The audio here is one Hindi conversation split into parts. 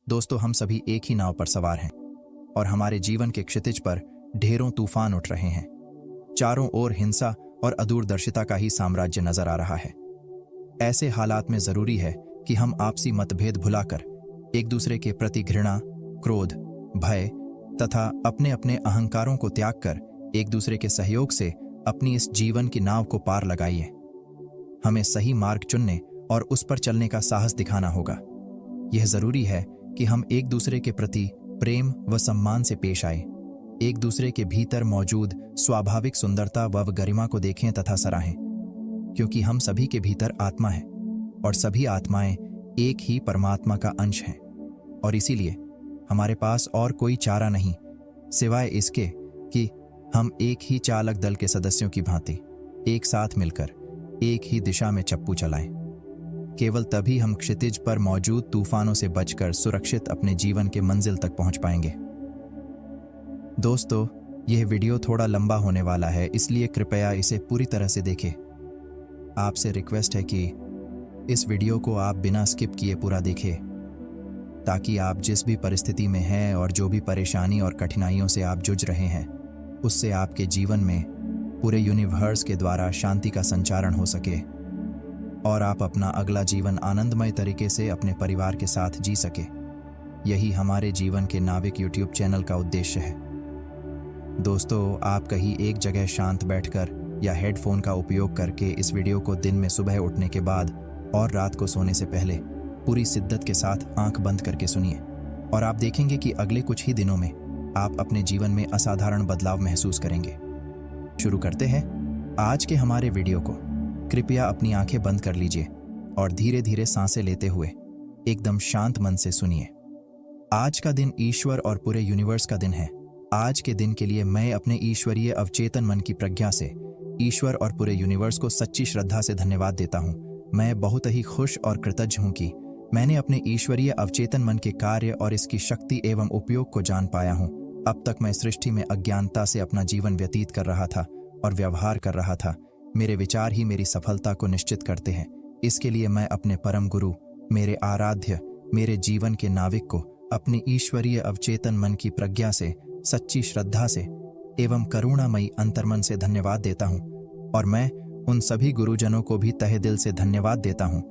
दोस्तों, हम सभी एक ही नाव पर सवार हैं और हमारे जीवन के क्षितिज पर ढेरों तूफान उठ रहे हैं। चारों ओर हिंसा और अदूरदर्शिता का ही साम्राज्य नजर आ रहा है। ऐसे हालात में जरूरी है कि हम आपसी मतभेद भुलाकर एक दूसरे के प्रति घृणा, क्रोध, भय तथा अपने अपने अहंकारों को त्याग कर एक दूसरे के सहयोग से अपनी इस जीवन की नाव को पार लगाइए। हमें सही मार्ग चुनने और उस पर चलने का साहस दिखाना होगा। यह जरूरी है कि हम एक दूसरे के प्रति प्रेम व सम्मान से पेश आए, एक दूसरे के भीतर मौजूद स्वाभाविक सुंदरता व गरिमा को देखें तथा सराहें, क्योंकि हम सभी के भीतर आत्मा है और सभी आत्माएं एक ही परमात्मा का अंश हैं। और इसीलिए हमारे पास और कोई चारा नहीं सिवाय इसके कि हम एक ही चालक दल के सदस्यों की भांति एक साथ मिलकर एक ही दिशा में चप्पू चलाएं। केवल तभी हम क्षितिज पर मौजूद तूफानों से बचकर सुरक्षित अपने जीवन के मंजिल तक पहुंच पाएंगे। दोस्तों, यह वीडियो थोड़ा लंबा होने वाला है, इसलिए कृपया इसे पूरी तरह से देखें। आपसे रिक्वेस्ट है कि इस वीडियो को आप बिना स्किप किए पूरा देखें, ताकि आप जिस भी परिस्थिति में हैं और जो भी परेशानी और कठिनाइयों से आप जूझ रहे हैं, उससे आपके जीवन में पूरे यूनिवर्स के द्वारा शांति का संचारण हो सके और आप अपना अगला जीवन आनंदमय तरीके से अपने परिवार के साथ जी सके। यही हमारे जीवन के नाविक यूट्यूब चैनल का उद्देश्य है। दोस्तों, आप कहीं एक जगह शांत बैठकर या हेडफोन का उपयोग करके इस वीडियो को दिन में सुबह उठने के बाद और रात को सोने से पहले पूरी शिद्दत के साथ आंख बंद करके सुनिए और आप देखेंगे कि अगले कुछ ही दिनों में आप अपने जीवन में असाधारण बदलाव महसूस करेंगे। शुरू करते हैं आज के हमारे वीडियो को। कृपया अपनी आंखें बंद कर लीजिए और धीरे धीरे सांसें लेते हुए एकदम शांत मन से सुनिए। आज का दिन ईश्वर और पूरे यूनिवर्स का दिन है। आज के दिन के लिए मैं अपने ईश्वरीय अवचेतन मन की प्रज्ञा से ईश्वर और पूरे यूनिवर्स को सच्ची श्रद्धा से धन्यवाद देता हूँ। मैं बहुत ही खुश और कृतज्ञ हूँ कि मैंने अपने ईश्वरीय अवचेतन मन के कार्य और इसकी शक्ति एवं उपयोग को जान पाया हूँ। अब तक मैं सृष्टि में अज्ञानता से अपना जीवन व्यतीत कर रहा था और व्यवहार कर रहा था। मेरे विचार ही मेरी सफलता को निश्चित करते हैं। इसके लिए मैं अपने परम गुरु, मेरे आराध्य, मेरे जीवन के नाविक को अपनी ईश्वरीय अवचेतन मन की प्रज्ञा से सच्ची श्रद्धा से एवं करुणामयी अंतर्मन से धन्यवाद देता हूँ। और मैं उन सभी गुरुजनों को भी तहे दिल से धन्यवाद देता हूँ,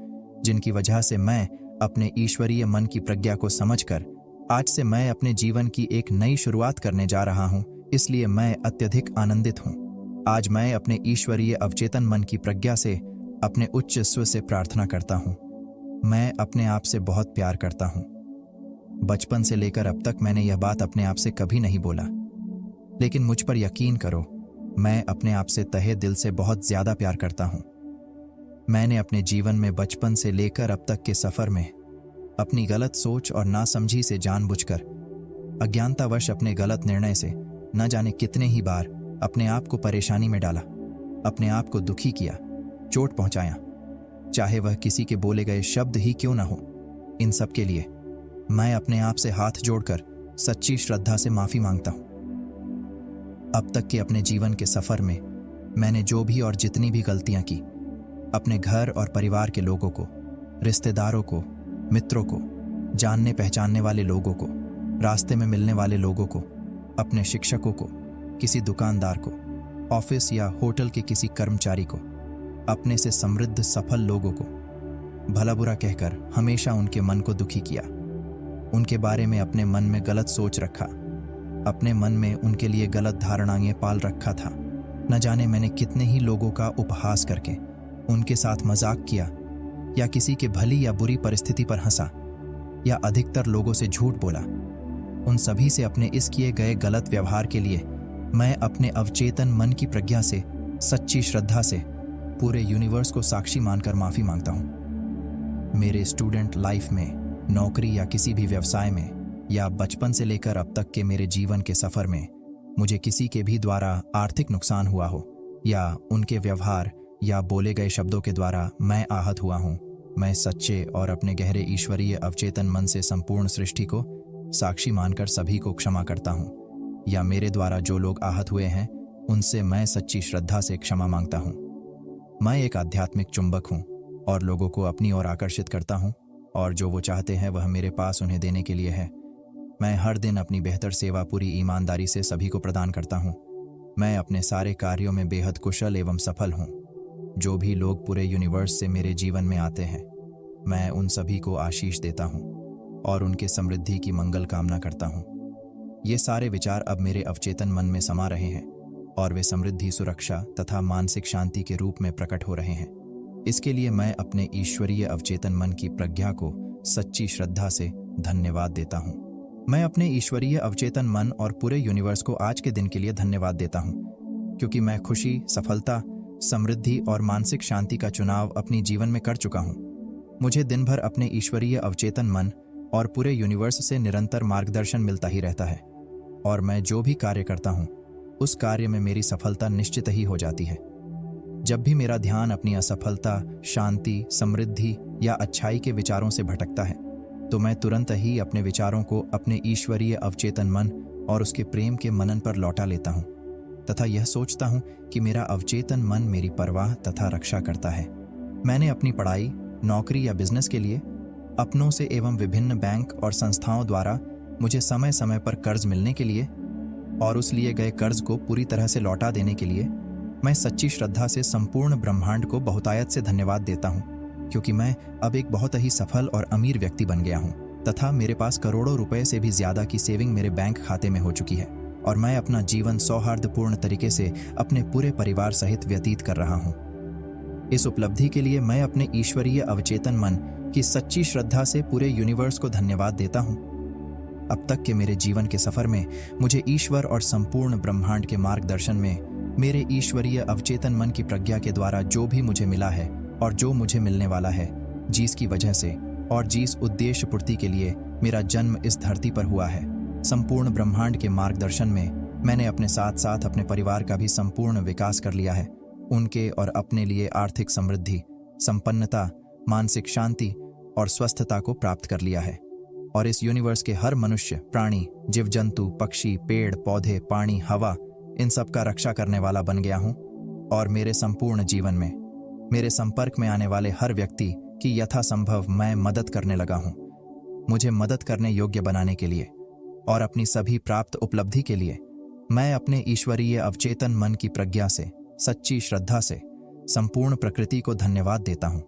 जिनकी वजह से मैं अपने ईश्वरीय मन की प्रज्ञा को समझकर आज से मैं अपने जीवन की एक नई शुरुआत करने जा रहा हूँ। इसलिए मैं अत्यधिक आनंदित हूँ। आज मैं अपने ईश्वरीय अवचेतन मन की प्रज्ञा से अपने उच्च स्वर से प्रार्थना करता हूँ। मैं अपने आप से बहुत प्यार करता हूँ। बचपन से लेकर अब तक मैंने यह बात अपने आप से कभी नहीं बोला, लेकिन मुझ पर यकीन करो, मैं अपने आप से तहे दिल से बहुत ज्यादा प्यार करता हूँ। मैंने अपने जीवन में बचपन से लेकर अब तक के सफर में अपनी गलत सोच और नासमझी से जानबूझकर अज्ञानतावश अपने गलत निर्णय से न जाने कितने ही बार अपने आप को परेशानी में डाला, अपने आप को दुखी किया, चोट पहुंचाया, चाहे वह किसी के बोले गए शब्द ही क्यों ना हो। इन सब के लिए मैं अपने आप से हाथ जोड़कर सच्ची श्रद्धा से माफी मांगता हूं। अब तक के अपने जीवन के सफर में मैंने जो भी और जितनी भी गलतियां की, अपने घर और परिवार के लोगों को, रिश्तेदारों को, मित्रों को, जानने पहचानने वाले लोगों को, रास्ते में मिलने वाले लोगों को, अपने शिक्षकों को, किसी दुकानदार को, ऑफिस या होटल के किसी कर्मचारी को, अपने से समृद्ध सफल लोगों को भला बुरा कहकर हमेशा उनके मन को दुखी किया, उनके बारे में अपने मन में गलत सोच रखा, अपने मन में उनके लिए गलत धारणाएं पाल रखा था। न जाने मैंने कितने ही लोगों का उपहास करके उनके साथ मजाक किया या किसी के भली या बुरी परिस्थिति पर हंसा या अधिकतर लोगों से झूठ बोला। उन सभी से अपने इस किए गए गलत व्यवहार के लिए मैं अपने अवचेतन मन की प्रज्ञा से सच्ची श्रद्धा से पूरे यूनिवर्स को साक्षी मानकर माफी मांगता हूँ। मेरे स्टूडेंट लाइफ में, नौकरी या किसी भी व्यवसाय में या बचपन से लेकर अब तक के मेरे जीवन के सफर में मुझे किसी के भी द्वारा आर्थिक नुकसान हुआ हो या उनके व्यवहार या बोले गए शब्दों के द्वारा मैं आहत हुआ हूँ, मैं सच्चे और अपने गहरे ईश्वरीय अवचेतन मन से संपूर्ण सृष्टि को साक्षी मानकर सभी को क्षमा करता हूँ। या मेरे द्वारा जो लोग आहत हुए हैं उनसे मैं सच्ची श्रद्धा से क्षमा मांगता हूँ। मैं एक आध्यात्मिक चुंबक हूँ और लोगों को अपनी ओर आकर्षित करता हूँ और जो वो चाहते हैं वह मेरे पास उन्हें देने के लिए है। मैं हर दिन अपनी बेहतर सेवा पूरी ईमानदारी से सभी को प्रदान करता हूँ। मैं अपने सारे कार्यों में बेहद कुशल एवं सफल हूँ। जो भी लोग पूरे यूनिवर्स से मेरे जीवन में आते हैं, मैं उन सभी को आशीष देता हूँ और उनके समृद्धि की मंगल कामना करता हूँ। ये सारे विचार अब मेरे अवचेतन मन में समा रहे हैं और वे समृद्धि, सुरक्षा तथा मानसिक शांति के रूप में प्रकट हो रहे हैं। इसके लिए मैं अपने ईश्वरीय अवचेतन मन की प्रज्ञा को सच्ची श्रद्धा से धन्यवाद देता हूँ। मैं अपने ईश्वरीय अवचेतन मन और पूरे यूनिवर्स को आज के दिन के लिए धन्यवाद देता हूँ, क्योंकि मैं खुशी, सफलता, समृद्धि और मानसिक शांति का चुनाव अपनी जीवन में कर चुका हूँ। मुझे दिन भर अपने ईश्वरीय अवचेतन मन और पूरे यूनिवर्स से निरंतर मार्गदर्शन मिलता ही रहता है और मैं जो भी कार्य करता हूँ उस कार्य में मेरी सफलता निश्चित ही हो जाती है। जब भी मेरा ध्यान अपनी असफलता, शांति, समृद्धि या अच्छाई के विचारों से भटकता है तो मैं तुरंत ही अपने विचारों को अपने ईश्वरीय अवचेतन मन और उसके प्रेम के मनन पर लौटा लेता हूँ तथा यह सोचता हूँ कि मेरा अवचेतन मन मेरी परवाह तथा रक्षा करता है। मैंने अपनी पढ़ाई, नौकरी या बिजनेस के लिए अपनों से एवं विभिन्न बैंक और संस्थाओं द्वारा मुझे समय समय पर कर्ज मिलने के लिए और उस लिए गए कर्ज को पूरी तरह से लौटा देने के लिए मैं सच्ची श्रद्धा से संपूर्ण ब्रह्मांड को बहुतायत से धन्यवाद देता हूँ, क्योंकि मैं अब एक बहुत ही सफल और अमीर व्यक्ति बन गया हूँ तथा मेरे पास करोड़ों रुपए से भी ज्यादा की सेविंग मेरे बैंक खाते में हो चुकी है और मैं अपना जीवन सौहार्दपूर्ण तरीके से अपने पूरे परिवार सहित व्यतीत कर रहा हूँ। इस उपलब्धि के लिए मैं अपने ईश्वरीय अवचेतन मन की सच्ची श्रद्धा से पूरे यूनिवर्स को धन्यवाद देता हूँ। अब तक के मेरे जीवन के सफर में मुझे ईश्वर और संपूर्ण ब्रह्मांड के मार्गदर्शन में मेरे ईश्वरीय अवचेतन मन की प्रज्ञा के द्वारा जो भी मुझे मिला है और जो मुझे मिलने वाला है, जिसकी वजह से और जिस उद्देश्य पूर्ति के लिए मेरा जन्म इस धरती पर हुआ है, संपूर्ण ब्रह्मांड के मार्गदर्शन में मैंने अपने साथ साथ अपने परिवार का भी संपूर्ण विकास कर लिया है। उनके और अपने लिए आर्थिक समृद्धि, संपन्नता, मानसिक शांति और स्वस्थता को प्राप्त कर लिया है और इस यूनिवर्स के हर मनुष्य, प्राणी, जीव जंतु, पक्षी, पेड़ पौधे, पानी, हवा, इन सब का रक्षा करने वाला बन गया हूँ और मेरे संपूर्ण जीवन में मेरे संपर्क में आने वाले हर व्यक्ति की यथासंभव मैं मदद करने लगा हूँ। मुझे मदद करने योग्य बनाने के लिए और अपनी सभी प्राप्त उपलब्धि के लिए मैं अपने ईश्वरीय अवचेतन मन की प्रज्ञा से, सच्ची श्रद्धा से संपूर्ण प्रकृति को धन्यवाद देता हूँ।